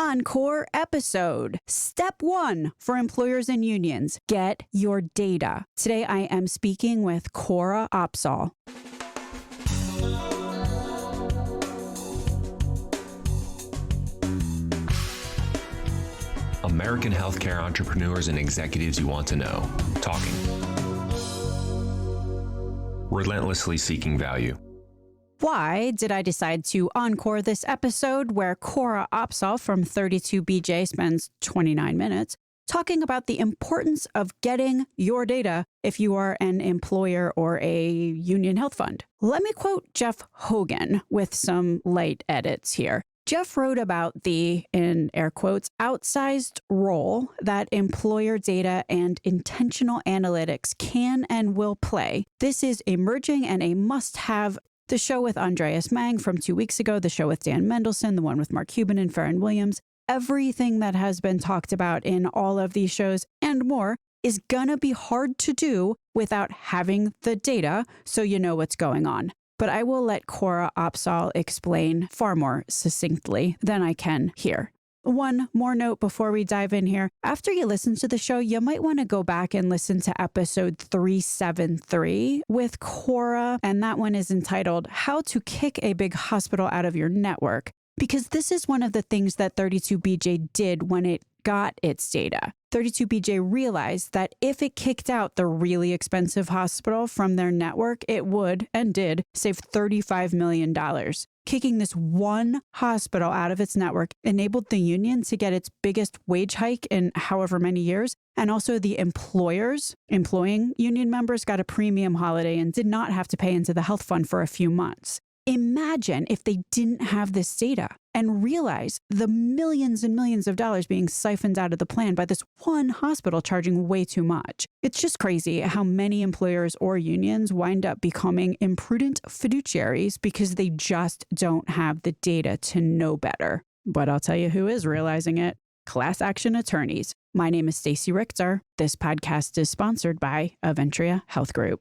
Encore episode. Step 1 for employers and unions. Get your data. Today I am speaking with Cora Opsahl. American healthcare entrepreneurs and executives you want to know. Talking. Relentlessly seeking value. Why did I decide to encore this episode where Cora Opsahl from 32BJ spends 29 minutes talking about the importance of getting your data if you are an employer or a union health fund? Let me quote Jeff Hogan with some light edits here. Jeff wrote about the, in air quotes, outsized role that employer data and intentional analytics can and will play. This is emerging and a must-have. The show with Andreas Mang from 2 weeks ago, the show with Dan Mendelsohn, the one with Mark Cuban and Farron Williams, everything that has been talked about in all of these shows and more is gonna be hard to do without having the data so you know what's going on. But I will let Cora Opsahl explain far more succinctly than I can here. One more note before we dive in here. After you listen to the show, you might want to go back and listen to episode 373 with Cora, and that one is entitled How to Kick a Big Hospital Out of Your Network, because this is one of the things that 32BJ did when it got its data. 32BJ realized that if it kicked out the really expensive hospital from their network, it would, and did, save $35 million. Kicking this one hospital out of its network enabled the union to get its biggest wage hike in however many years. And also the employers employing union members got a premium holiday and did not have to pay into the health fund for a few months. Imagine if they didn't have this data and realize the millions and millions of dollars being siphoned out of the plan by this one hospital charging way too much. It's just crazy how many employers or unions wind up becoming imprudent fiduciaries because they just don't have the data to know better. But I'll tell you who is realizing it. Class action attorneys. My name is Stacey Richter. This podcast is sponsored by Aventria Health Group.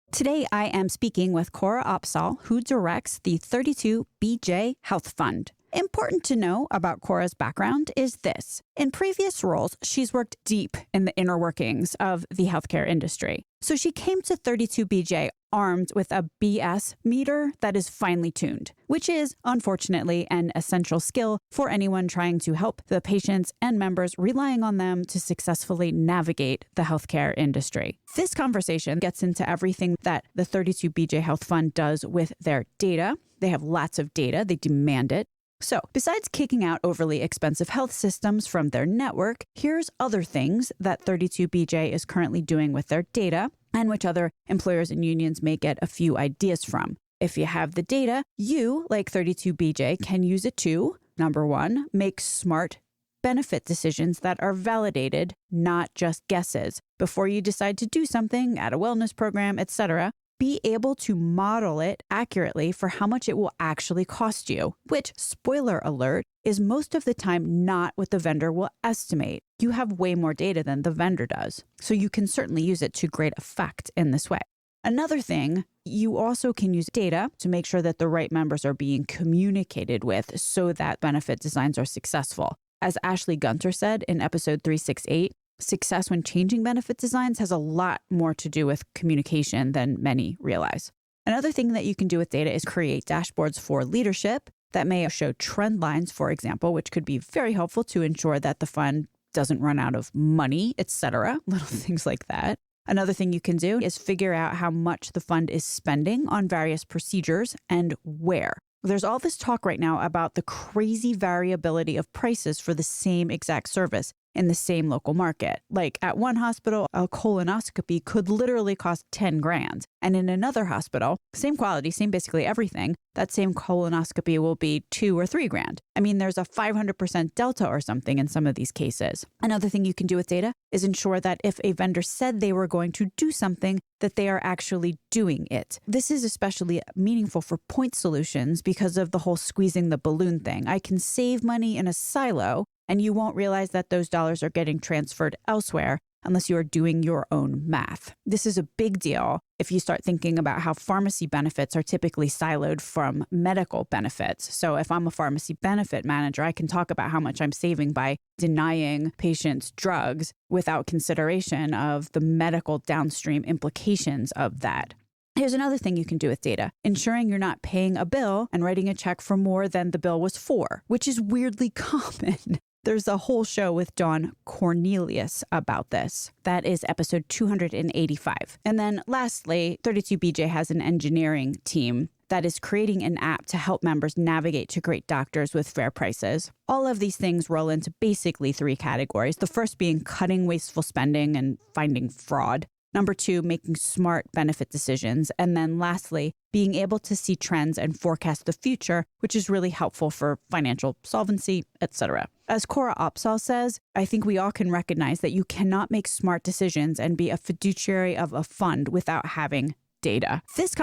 Today, I am speaking with Cora Opsahl, who directs the 32BJ Health Fund. Important to know about Cora's background is this. In previous roles, she's worked deep in the inner workings of the healthcare industry. So she came to 32BJ armed with a BS meter that is finely tuned, which is, unfortunately, an essential skill for anyone trying to help the patients and members relying on them to successfully navigate the healthcare industry. This conversation gets into everything that the 32BJ Health Fund does with their data. They have lots of data. They demand it. So, besides kicking out overly expensive health systems from their network, here's other things that 32BJ is currently doing with their data and which other employers and unions may get a few ideas from. If you have the data, you, like 32BJ, can use it to, number one, make smart benefit decisions that are validated, not just guesses. Before you decide to do something, add a wellness program, etc., be able to model it accurately for how much it will actually cost you, which, spoiler alert, is most of the time not what the vendor will estimate. You have way more data than the vendor does, so you can certainly use it to great effect in this way. Another thing, you also can use data to make sure that the right members are being communicated with so that benefit designs are successful. As Ashley Gunter said in episode 368, success when changing benefit designs has a lot more to do with communication than many realize. Another thing that you can do with data is create dashboards for leadership that may show trend lines, for example, which could be very helpful to ensure that the fund doesn't run out of money, etc., little things like that. Another thing you can do is figure out how much the fund is spending on various procedures and where. There's all this talk right now about the crazy variability of prices for the same exact service in the same local market. Like at one hospital, a colonoscopy could literally cost 10 grand. And in another hospital, same quality, same basically everything, that same colonoscopy will be 2 or 3 grand. I mean, there's a 500% delta or something in some of these cases. Another thing you can do with data is ensure that if a vendor said they were going to do something, that they are actually doing it. This is especially meaningful for point solutions because of the whole squeezing the balloon thing. I can save money in a silo, and you won't realize that those dollars are getting transferred elsewhere unless you are doing your own math. This is a big deal if you start thinking about how pharmacy benefits are typically siloed from medical benefits. So if I'm a pharmacy benefit manager, I can talk about how much I'm saving by denying patients drugs without consideration of the medical downstream implications of that. Here's another thing you can do with data: ensuring you're not paying a bill and writing a check for more than the bill was for, which is weirdly common. There's a whole show with Dawn Cornelius about this. That is episode 285. And then lastly, 32BJ has an engineering team that is creating an app to help members navigate to great doctors with fair prices. All of these things roll into basically 3 categories. The first being cutting wasteful spending and finding fraud. Number 2, making smart benefit decisions. And then lastly, being able to see trends and forecast the future, which is really helpful for financial solvency, etc. As Cora Opsahl says, I think we all can recognize that you cannot make smart decisions and be a fiduciary of a fund without having data. This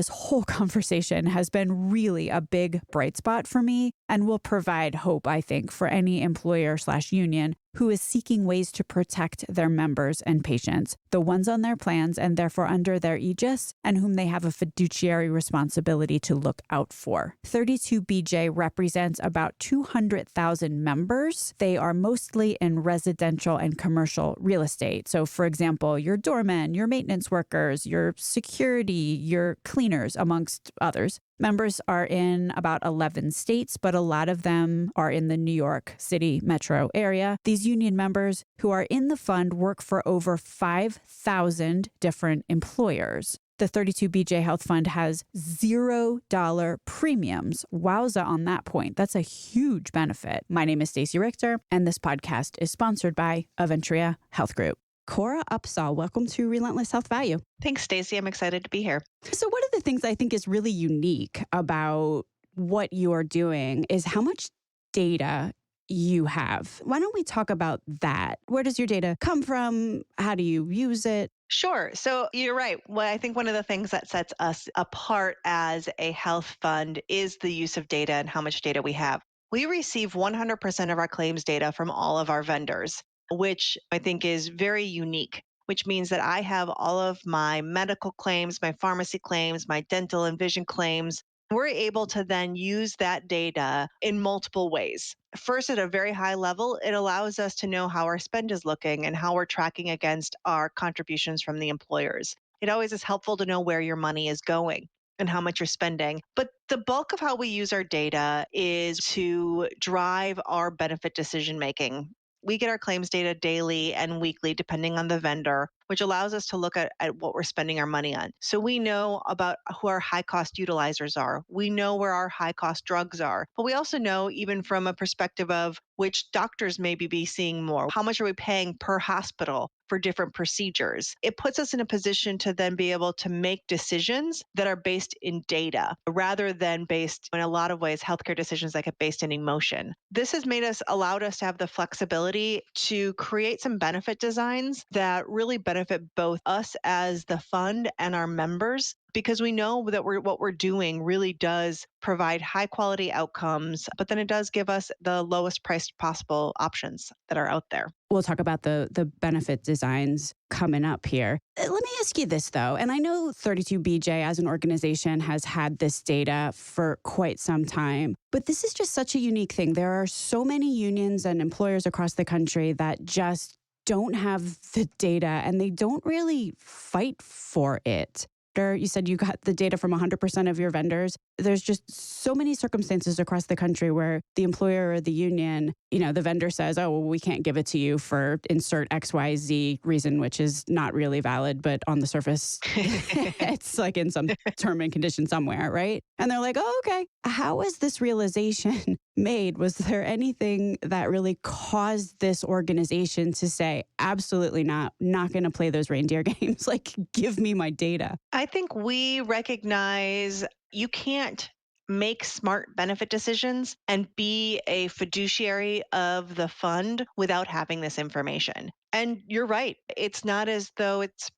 whole conversation has been really a big bright spot for me and will provide hope, I think, for any employer/union who is seeking ways to protect their members and patients, the ones on their plans and therefore under their aegis, and whom they have a fiduciary responsibility to look out for. 32BJ represents about 200,000 members. They are mostly in residential and commercial real estate. So, for example, your doormen, your maintenance workers, your security, your cleaners, amongst others. Members are in about 11 states, but a lot of them are in the New York City metro area. These union members who are in the fund work for over 5,000 different employers. The 32BJ Health Fund has $0 premiums. Wowza on that point. That's a huge benefit. My name is Stacey Richter, and this podcast is sponsored by Aventria Health Group. Cora Opsahl, welcome to Relentless Health Value. Thanks, Stacey. I'm excited to be here. So one of the things I think is really unique about what you're doing is how much data you have. Why don't we talk about that? Where does your data come from? How do you use it? Sure. So you're right. Well, I think one of the things that sets us apart as a health fund is the use of data and how much data we have. We receive 100% of our claims data from all of our vendors, which I think is very unique, which means that I have all of my medical claims, my pharmacy claims, my dental and vision claims. We're able to then use that data in multiple ways. First, at a very high level, it allows us to know how our spend is looking and how we're tracking against our contributions from the employers. It always is helpful to know where your money is going and how much you're spending. But the bulk of how we use our data is to drive our benefit decision making. We get our claims data daily and weekly, depending on the vendor, which allows us to look at what we're spending our money on. So we know about who our high cost utilizers are. We know where our high cost drugs are. But we also know, even from a perspective of which doctors maybe be seeing more, how much are we paying per hospital for different procedures. It puts us in a position to then be able to make decisions that are based in data rather than based, in a lot of ways, healthcare decisions that get based in emotion. This has allowed us to have the flexibility to create some benefit designs that really benefit both us as the fund and our members, because we know that what we're doing really does provide high quality outcomes, but then it does give us the lowest priced possible options that are out there. We'll talk about the benefit designs coming up here. Let me ask you this, though. And I know 32BJ as an organization has had this data for quite some time, but this is just such a unique thing. There are so many unions and employers across the country that just don't have the data and they don't really fight for it. You said you got the data from 100% of your vendors. There's just so many circumstances across the country where the employer or the union, the vendor says, oh, well, we can't give it to you for insert XYZ reason, which is not really valid, but on the surface, it's like in some term and condition somewhere, right? And they're like, oh, okay. How was this realization made? Was there anything that really caused this organization to say, absolutely not going to play those reindeer games? Like, give me my data. I think we recognize you can't make smart benefit decisions and be a fiduciary of the fund without having this information. And you're right. It's not as though it's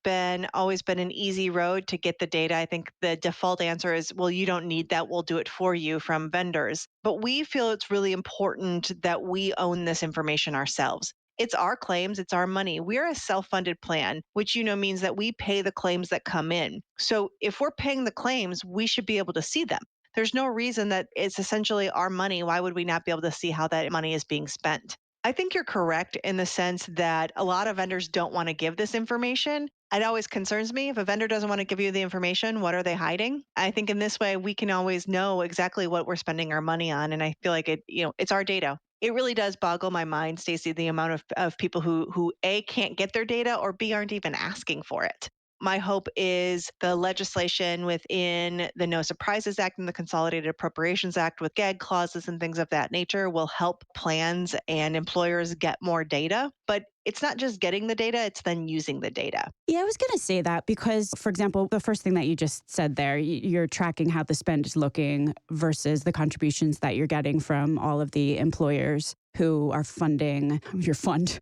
always been an easy road to get the data. I think the default answer is, well, you don't need that. We'll do it for you from vendors. But we feel it's really important that we own this information ourselves. It's our claims, it's our money. We're a self-funded plan, which means that we pay the claims that come in. So if we're paying the claims, we should be able to see them. There's no reason that it's essentially our money. Why would we not be able to see how that money is being spent? I think you're correct in the sense that a lot of vendors don't want to give this information. It always concerns me if a vendor doesn't want to give you the information, what are they hiding? I think in this way we can always know exactly what we're spending our money on, and I feel like it's our data. It really does boggle my mind, Stacey, the amount of people who A, can't get their data, or B, aren't even asking for it. My hope is the legislation within the No Surprises Act and the Consolidated Appropriations Act with gag clauses and things of that nature will help plans and employers get more data. But it's not just getting the data, it's then using the data. Yeah, I was going to say that because, for example, the first thing that you just said there, you're tracking how the spend is looking versus the contributions that you're getting from all of the employers who are funding your fund.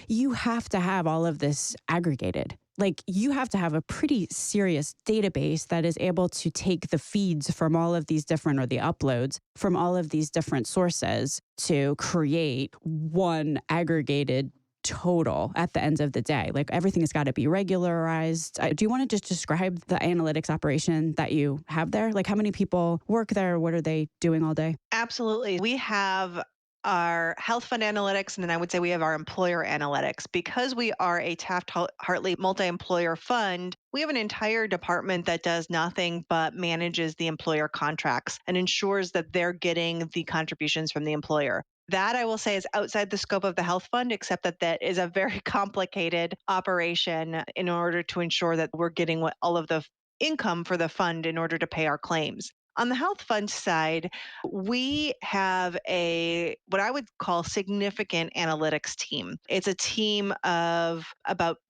You have to have all of this aggregated. Like, you have to have a pretty serious database that is able to take the feeds from all of these different, or the uploads from all of these different sources to create one aggregated total at the end of the day. Like, everything has got to be regularized. Do you want to just describe the analytics operation that you have there? Like, how many people work there? What are they doing all day? Absolutely. We have our health fund analytics, and then I would say we have our employer analytics. Because we are a Taft-Hartley multi-employer fund, we have an entire department that does nothing but manages the employer contracts and ensures that they're getting the contributions from the employer. That, I will say, is outside the scope of the health fund, except that is a very complicated operation in order to ensure that we're getting all of the income for the fund in order to pay our claims. On the health fund side, we have what I would call significant analytics team. It's a team of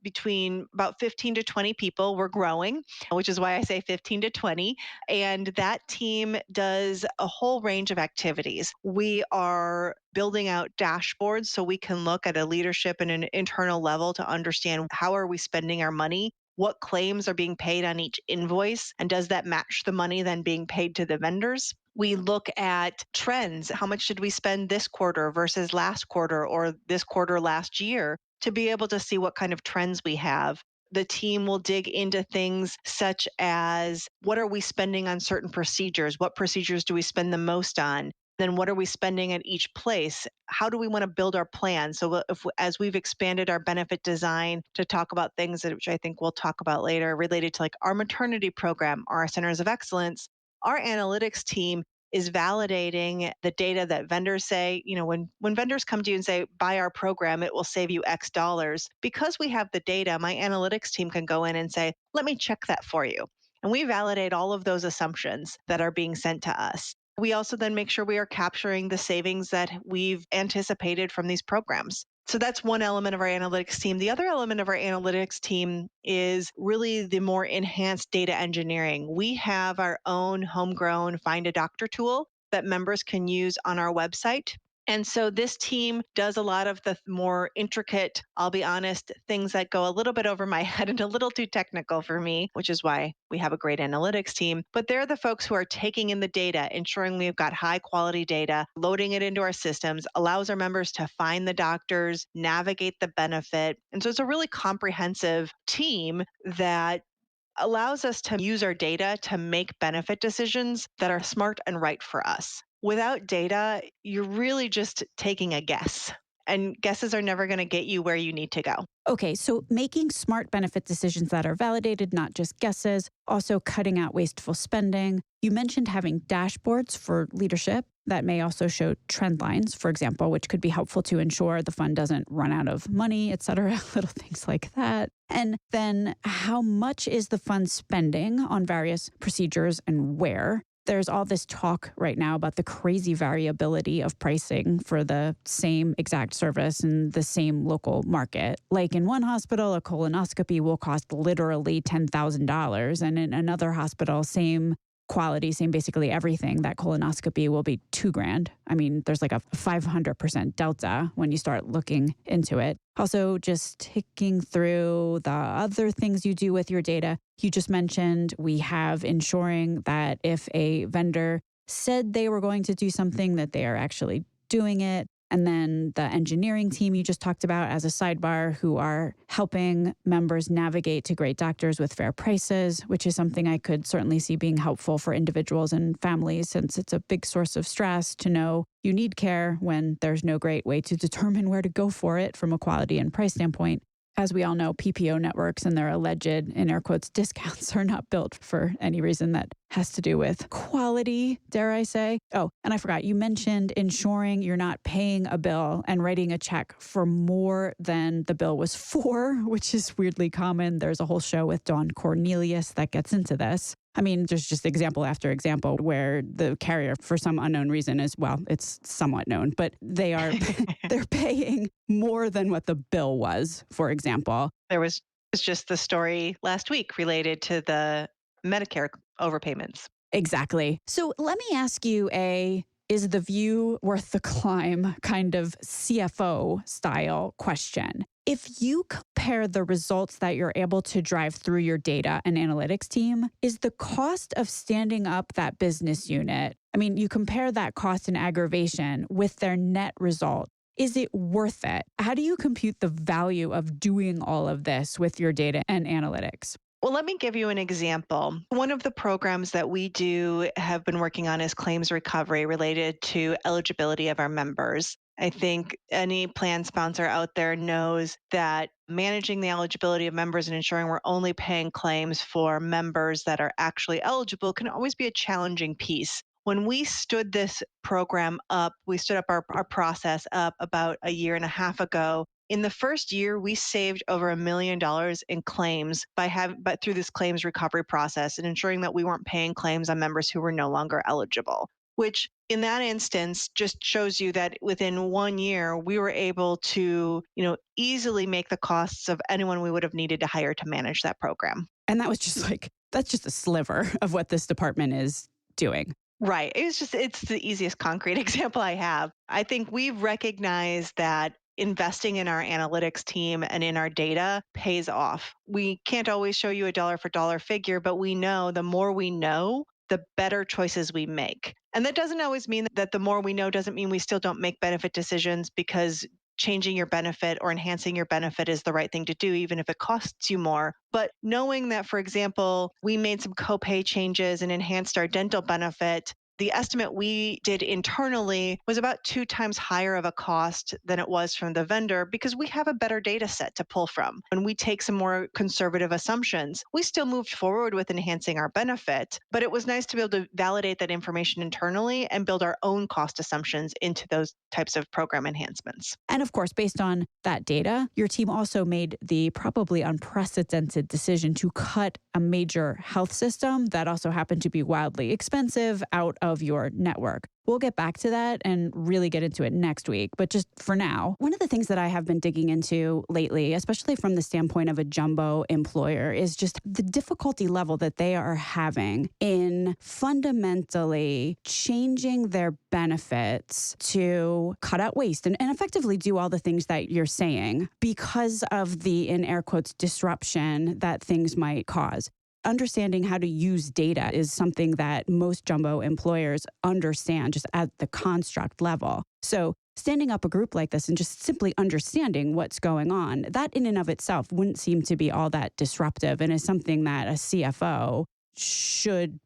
between 15 to 20 people. We're growing, which is why I say 15 to 20. And that team does a whole range of activities. We are building out dashboards so we can look at a leadership and an internal level to understand how are we spending our money, what claims are being paid on each invoice, and does that match the money then being paid to the vendors? We look at trends. How much did we spend this quarter versus last quarter, or this quarter last year, to be able to see what kind of trends we have? The team will dig into things such as, what are we spending on certain procedures? What procedures do we spend the most on? Then what are we spending at each place? How do we want to build our plan? So as we've expanded our benefit design to talk about things which I think we'll talk about later related to like our maternity program or our centers of excellence, our analytics team is validating the data that vendors say, when vendors come to you and say, buy our program, it will save you X dollars. Because we have the data, my analytics team can go in and say, let me check that for you. And we validate all of those assumptions that are being sent to us. We also then make sure we are capturing the savings that we've anticipated from these programs. So that's one element of our analytics team. The other element of our analytics team is really the more enhanced data engineering. We have our own homegrown Find a Doctor tool that members can use on our website. And so this team does a lot of the more intricate, I'll be honest, things that go a little bit over my head and a little too technical for me, which is why we have a great analytics team. But they're the folks who are taking in the data, ensuring we've got high quality data, loading it into our systems, allows our members to find the doctors, navigate the benefit. And so it's a really comprehensive team that allows us to use our data to make benefit decisions that are smart and right for us. Without data, you're really just taking a guess, and guesses are never going to get you where you need to go. Okay, so making smart benefit decisions that are validated, not just guesses, also cutting out wasteful spending. You mentioned having dashboards for leadership that may also show trend lines, for example, which could be helpful to ensure the fund doesn't run out of money, et cetera, little things like that. And then how much is the fund spending on various procedures and where? There's all this talk right now about the crazy variability of pricing for the same exact service in the same local market. Like in one hospital, a colonoscopy will cost literally $10,000. And in another hospital, same quality, same basically everything, that colonoscopy will be $2,000. I mean, there's like a 500% delta when you start looking into it. Also, just ticking through the other things you do with your data. You just mentioned we have ensuring that if a vendor said they were going to do something, that they are actually doing it. And then the engineering team you just talked about as a sidebar, who are helping members navigate to great doctors with fair prices, which is something I could certainly see being helpful for individuals and families, since it's a big source of stress to know you need care when there's no great way to determine where to go for it from a quality and price standpoint. As we all know, PPO networks and their alleged, in air quotes, discounts are not built for any reason that has to do with quality, dare I say. Oh, and I forgot, you mentioned ensuring you're not paying a bill and writing a check for more than the bill was for, which is weirdly common. There's a whole show with Dawn Cornelius that gets into this. I mean, there's just example after example where the carrier, for some unknown reason, is, well, it's somewhat known, but they're paying more than what the bill was, for example. There was just the story last week related to the Medicare overpayments. Exactly. So let me ask you is the view worth the climb kind of CFO style question? If you compare the results that you're able to drive through your data and analytics team, is the cost of standing up that business unit, I mean, you compare that cost and aggravation with their net result. Is it worth it? How do you compute the value of doing all of this with your data and analytics? Well, let me give you an example. One of the programs that we have been working on is claims recovery related to eligibility of our members. I think any plan sponsor out there knows that managing the eligibility of members and ensuring we're only paying claims for members that are actually eligible can always be a challenging piece. When we stood this program up, we stood up our process up about a year and a half ago. In the first year, we saved over $1 million in claims but through this claims recovery process and ensuring that we weren't paying claims on members who were no longer eligible, which in that instance just shows you that within 1 year, we were able to, easily make the costs of anyone we would have needed to hire to manage that program. And that was that's just a sliver of what this department is doing. Right. It's the easiest concrete example I have. I think we've recognized that investing in our analytics team and in our data pays off. We can't always show you a dollar for dollar figure, but we know the more we know, the better choices we make. And that doesn't always mean that the more we know doesn't mean we still don't make benefit decisions, because changing your benefit or enhancing your benefit is the right thing to do, even if it costs you more. But knowing that, for example, we made some copay changes and enhanced our dental benefit, the estimate we did internally was about 2 times higher of a cost than it was from the vendor, because we have a better data set to pull from. When we take some more conservative assumptions, we still moved forward with enhancing our benefit, but it was nice to be able to validate that information internally and build our own cost assumptions into those types of program enhancements. And of course, based on that data, your team also made the probably unprecedented decision to cut a major health system that also happened to be wildly expensive out of your network. We'll get back to that and really get into it next week. But just for now, one of the things that I have been digging into lately, especially from the standpoint of a jumbo employer, is just the difficulty level that they are having in fundamentally changing their benefits to cut out waste and effectively do all the things that you're saying because of the, in air quotes, disruption that things might cause. Understanding how to use data is something that most jumbo employers understand just at the construct level. So standing up a group like this and just simply understanding what's going on, that in and of itself wouldn't seem to be all that disruptive, and is something that a CFO should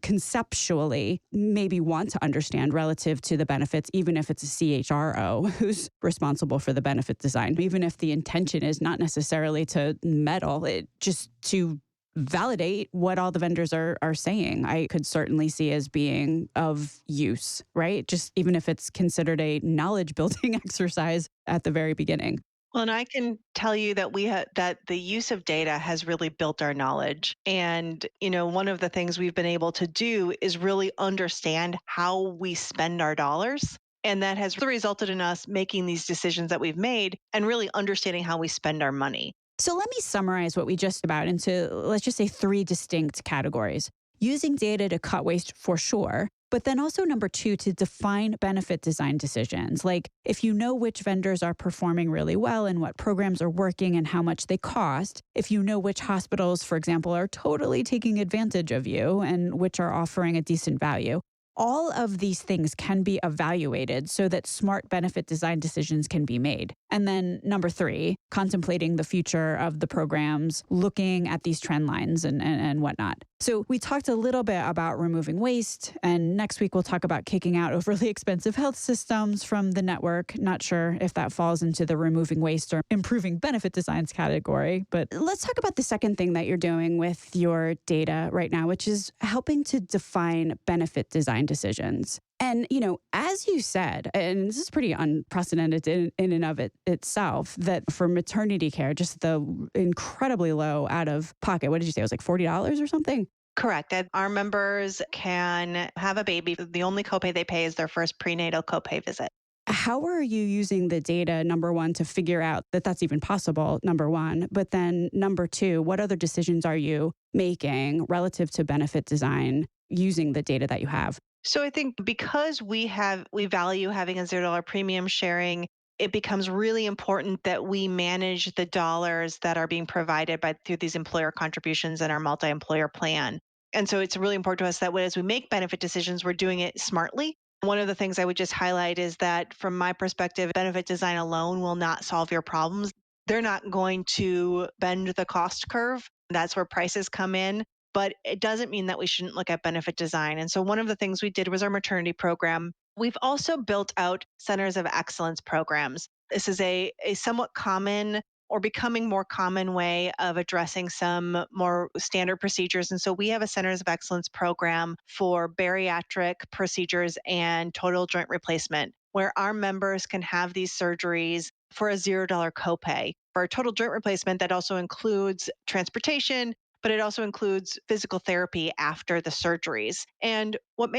conceptually maybe want to understand relative to the benefits, even if it's a CHRO who's responsible for the benefit design, even if the intention is not necessarily to meddle, it just to validate what all the vendors are saying. I could certainly see as being of use, right? Just even if it's considered a knowledge building exercise at the very beginning. Well, and I can tell you that that the use of data has really built our knowledge. And, one of the things we've been able to do is really understand how we spend our dollars. And that has resulted in us making these decisions that we've made and really understanding how we spend our money. So let me summarize what we just about into, let's just say, 3 distinct categories. Using data to cut waste for sure, but then also number 2, to define benefit design decisions. Like if you know which vendors are performing really well and what programs are working and how much they cost, if you know which hospitals, for example, are totally taking advantage of you and which are offering a decent value, All of these things can be evaluated so that smart benefit design decisions can be made. And then number three, contemplating the future of the programs, looking at these trend lines and whatnot. So we talked a little bit about removing waste, and next week we'll talk about kicking out overly expensive health systems from the network. Not sure if that falls into the removing waste or improving benefit designs category, but let's talk about the second thing that you're doing with your data right now, which is helping to define benefit design decisions. And, as you said, and this is pretty unprecedented in and of itself, that for maternity care, just the incredibly low out of pocket, what did you say? It was like $40 or something? Correct. Our members can have a baby. The only copay they pay is their first prenatal copay visit. How are you using the data, number one, to figure out that that's even possible, number one? But then number two, what other decisions are you making relative to benefit design using the data that you have? So I think because we value having a $0 premium sharing, it becomes really important that we manage the dollars that are being provided through these employer contributions and our multi-employer plan. And so it's really important to us that as we make benefit decisions, we're doing it smartly. One of the things I would just highlight is that from my perspective, benefit design alone will not solve your problems. They're not going to bend the cost curve. That's where prices come in. But it doesn't mean that we shouldn't look at benefit design. And so one of the things we did was our maternity program. We've also built out centers of excellence programs. This is a somewhat common or becoming more common way of addressing some more standard procedures. And so we have a centers of excellence program for bariatric procedures and total joint replacement, where our members can have these surgeries for a $0 copay. For a total joint replacement, that also includes transportation, but it also includes physical therapy after the surgeries. And what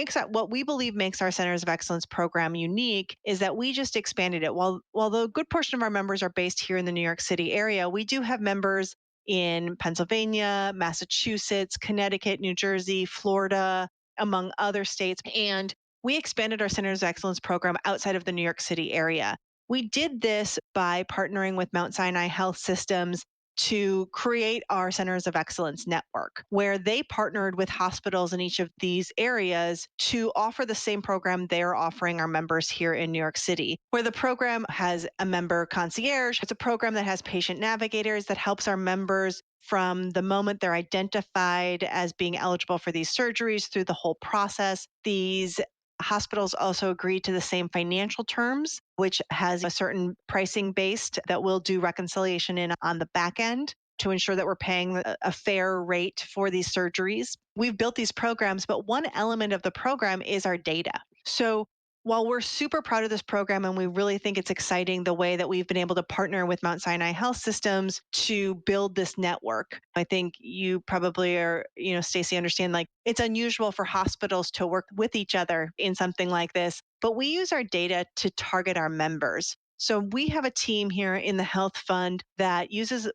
we believe makes our Centers of Excellence program unique is that we just expanded it. While the good portion of our members are based here in the New York City area, we do have members in Pennsylvania, Massachusetts, Connecticut, New Jersey, Florida, among other states. And we expanded our Centers of Excellence program outside of the New York City area. We did this by partnering with Mount Sinai Health Systems to create our Centers of Excellence network, where they partnered with hospitals in each of these areas to offer the same program they're offering our members here in New York City, where the program has a member concierge. It's a program that has patient navigators that helps our members from the moment they're identified as being eligible for these surgeries through the whole process. These hospitals also agree to the same financial terms, which has a certain pricing based that we'll do reconciliation in on the back end to ensure that we're paying a fair rate for these surgeries. We've built these programs, but one element of the program is our data. So while we're super proud of this program and we really think it's exciting the way that we've been able to partner with Mount Sinai Health Systems to build this network, I think you probably are, Stacey, understand like it's unusual for hospitals to work with each other in something like this, but we use our data to target our members. So we have a team here in the Health Fund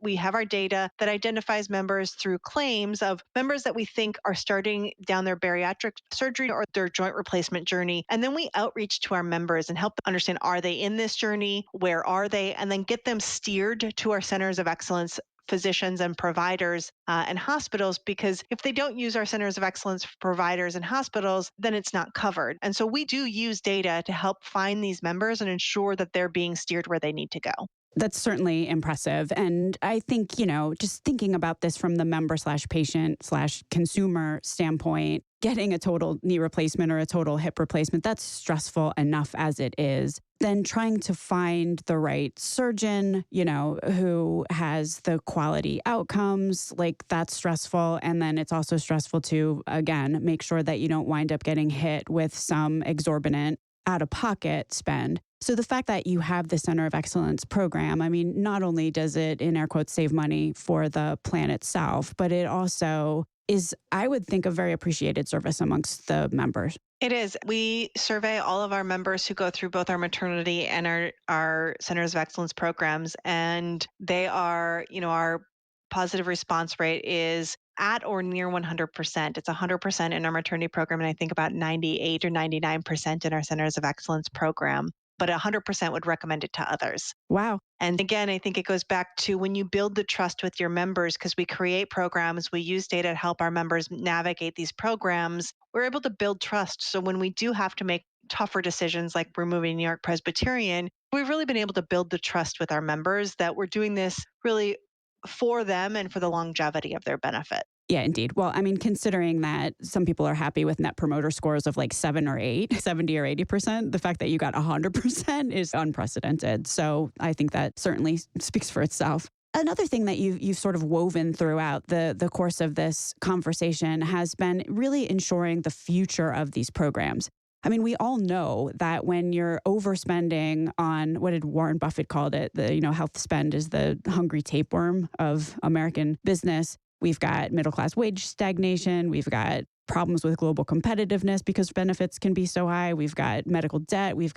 we have our data that identifies members through claims of members that we think are starting down their bariatric surgery or their joint replacement journey. And then we outreach to our members and help them understand, are they in this journey? Where are they? And then get them steered to our centers of excellence physicians and providers and hospitals, because if they don't use our centers of excellence for providers and hospitals, then it's not covered. And so we do use data to help find these members and ensure that they're being steered where they need to go. That's certainly impressive. And I think, just thinking about this from the member slash patient slash consumer standpoint, getting a total knee replacement or a total hip replacement, that's stressful enough as it is. Then trying to find the right surgeon, who has the quality outcomes, like that's stressful. And then it's also stressful to, again, make sure that you don't wind up getting hit with some exorbitant out-of-pocket spend. So the fact that you have the Center of Excellence program, I mean, not only does it, in air quotes, save money for the plan itself, but it also is, I would think, a very appreciated service amongst the members. It is. We survey all of our members who go through both our maternity and our Centers of Excellence programs, and they are, our positive response rate is at or near 100%. It's 100% in our maternity program, and I think about 98 or 99% in our Centers of Excellence program. but 100% would recommend it to others. Wow. And again, I think it goes back to when you build the trust with your members, because we create programs, we use data to help our members navigate these programs, we're able to build trust. So when we do have to make tougher decisions like removing New York Presbyterian, we've really been able to build the trust with our members that we're doing this really for them and for the longevity of their benefit. Yeah, indeed. Well, I mean, considering that some people are happy with net promoter scores of like 7 or 8, 70 or 80%, the fact that you got 100% is unprecedented. So I think that certainly speaks for itself. Another thing that you've sort of woven throughout the course of this conversation has been really ensuring the future of these programs. I mean, we all know that when you're overspending on what did Warren Buffett called it, health spend is the hungry tapeworm of American business. We've got middle class wage stagnation. We've got problems with global competitiveness because benefits can be so high. We've got medical debt. We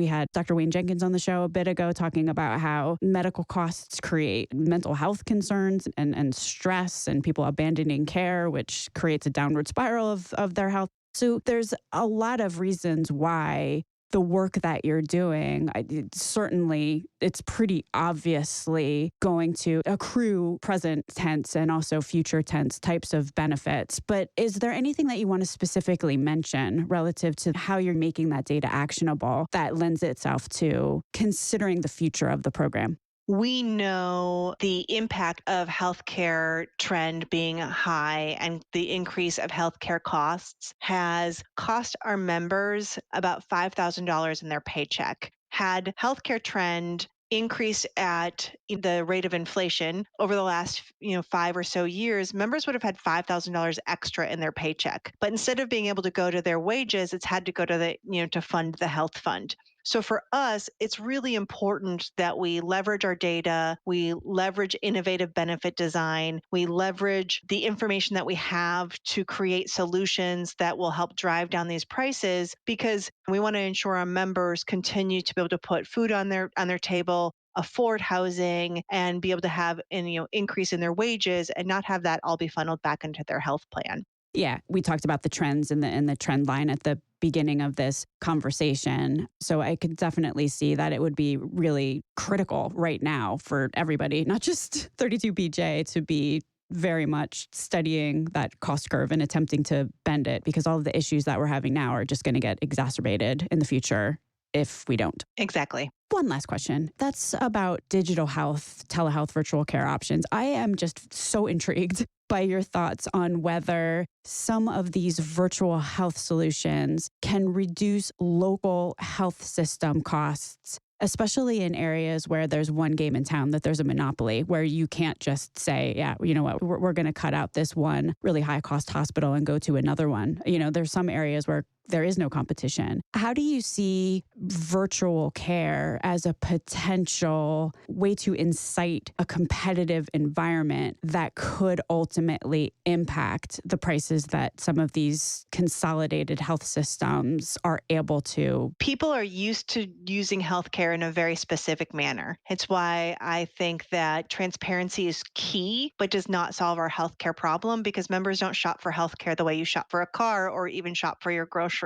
had Dr. Wayne Jenkins on the show a bit ago talking about how medical costs create mental health concerns and stress and people abandoning care, which creates a downward spiral of their health. So there's a lot of reasons why the work that you're doing, it's pretty obviously going to accrue present tense and also future tense types of benefits. But is there anything that you want to specifically mention relative to how you're making that data actionable that lends itself to considering the future of the program? We know the impact of healthcare trend being high and the increase of healthcare costs has cost our members about $5,000 in their paycheck. Had healthcare trend increased at the rate of inflation over the last 5 or so years, members would have had $5,000 extra in their paycheck. But instead of being able to go to their wages, it's had to go to to fund the health fund. So for us, it's really important that we leverage our data, we leverage innovative benefit design, we leverage the information that we have to create solutions that will help drive down these prices, because we want to ensure our members continue to be able to put food on their table, afford housing, and be able to have an increase in their wages and not have that all be funneled back into their health plan. Yeah, we talked about the trends in the trend line at the beginning of this conversation. So I could definitely see that it would be really critical right now for everybody, not just 32BJ, to be very much studying that cost curve and attempting to bend it, because all of the issues that we're having now are just going to get exacerbated in the future if we don't. Exactly. One last question. That's about digital health, telehealth, virtual care options. I am just so intrigued by your thoughts on whether some of these virtual health solutions can reduce local health system costs, especially in areas where there's one game in town, that there's a monopoly, where you can't just say, yeah, you know what, we're going to cut out this one really high cost hospital and go to another one. There's some areas where there is no competition. How do you see virtual care as a potential way to incite a competitive environment that could ultimately impact the prices that some of these consolidated health systems are able to? People are used to using healthcare in a very specific manner. It's why I think that transparency is key, but does not solve our healthcare problem, because members don't shop for healthcare the way you shop for a car or even shop for your groceries.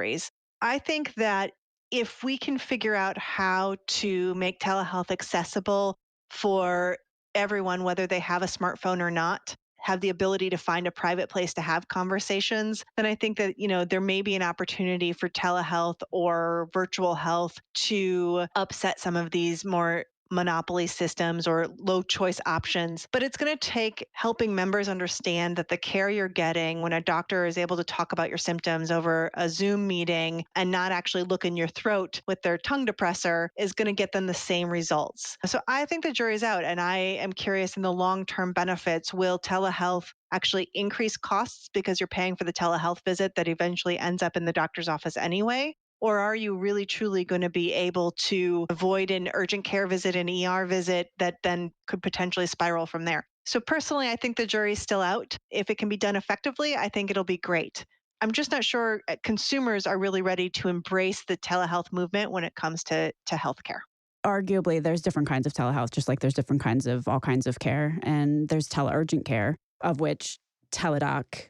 I think that if we can figure out how to make telehealth accessible for everyone, whether they have a smartphone or not, have the ability to find a private place to have conversations, then I think that, there may be an opportunity for telehealth or virtual health to upset some of these more monopoly systems or low choice options. But it's going to take helping members understand that the care you're getting when a doctor is able to talk about your symptoms over a Zoom meeting and not actually look in your throat with their tongue depressor is going to get them the same results. So I think the jury's out, and I am curious in the long-term benefits. Will telehealth actually increase costs because you're paying for the telehealth visit that eventually ends up in the doctor's office anyway? Or are you really truly going to be able to avoid an urgent care visit, an ER visit that then could potentially spiral from there? So personally, I think the jury's still out. If it can be done effectively, I think it'll be great. I'm just not sure consumers are really ready to embrace the telehealth movement when it comes to healthcare. Arguably, there's different kinds of telehealth, just like there's different kinds of all kinds of care. And there's teleurgent care, of which Teladoc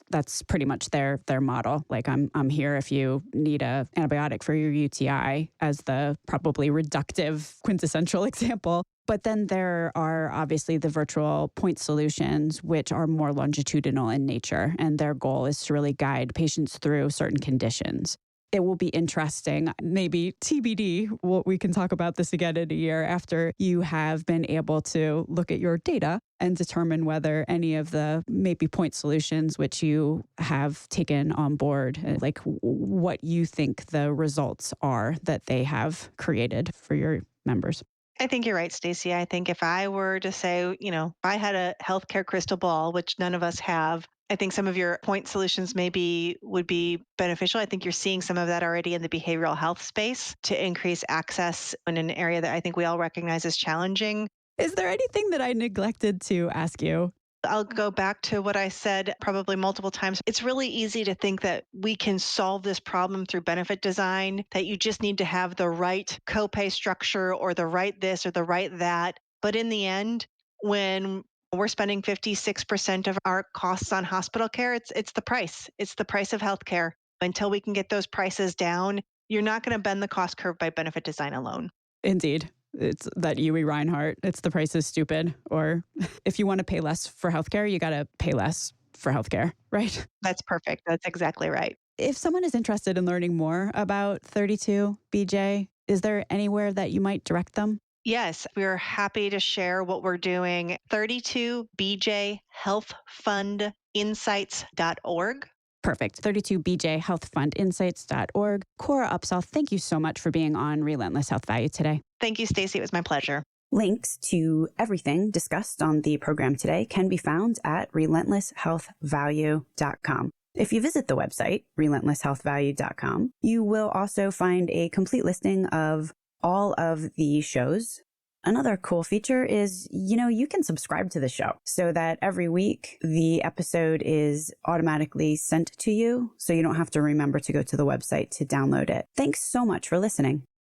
that's pretty much their model. Like I'm here if you need a antibiotic for your UTI as the probably reductive quintessential example. But then there are obviously the virtual point solutions, which are more longitudinal in nature, and their goal is to really guide patients through certain conditions. It will be interesting, maybe TBD, we can talk about this again in a year after you have been able to look at your data and determine whether any of the maybe point solutions which you have taken on board, like what you think the results are that they have created for your members. I think you're right, Stacey. I think if I were to say, if I had a healthcare crystal ball, which none of us have, I think some of your point solutions maybe would be beneficial. I think you're seeing some of that already in the behavioral health space to increase access in an area that I think we all recognize as challenging. Is there anything that I neglected to ask you? I'll go back to what I said probably multiple times. It's really easy to think that we can solve this problem through benefit design, that you just need to have the right copay structure or the right this or the right that. But in the end, when we're spending 56% of our costs on hospital care, it's the price. It's the price of healthcare. Until we can get those prices down, you're not going to bend the cost curve by benefit design alone. Indeed. It's that Huey Reinhardt, it's the price is stupid. Or if you want to pay less for healthcare, you got to pay less for healthcare, right? That's perfect. That's exactly right. If someone is interested in learning more about 32BJ, is there anywhere that you might direct them? Yes, we're happy to share what we're doing. 32bjhealthfundinsights.org. Perfect. 32bjhealthfundinsights.org. Cora Upsall, thank you so much for being on Relentless Health Value today. Thank you, Stacey. It was my pleasure. Links to everything discussed on the program today can be found at relentlesshealthvalue.com. If you visit the website, relentlesshealthvalue.com, you will also find a complete listing of all of the shows. Another cool feature is, you can subscribe to the show so that every week the episode is automatically sent to you, so you don't have to remember to go to the website to download it. Thanks so much for listening.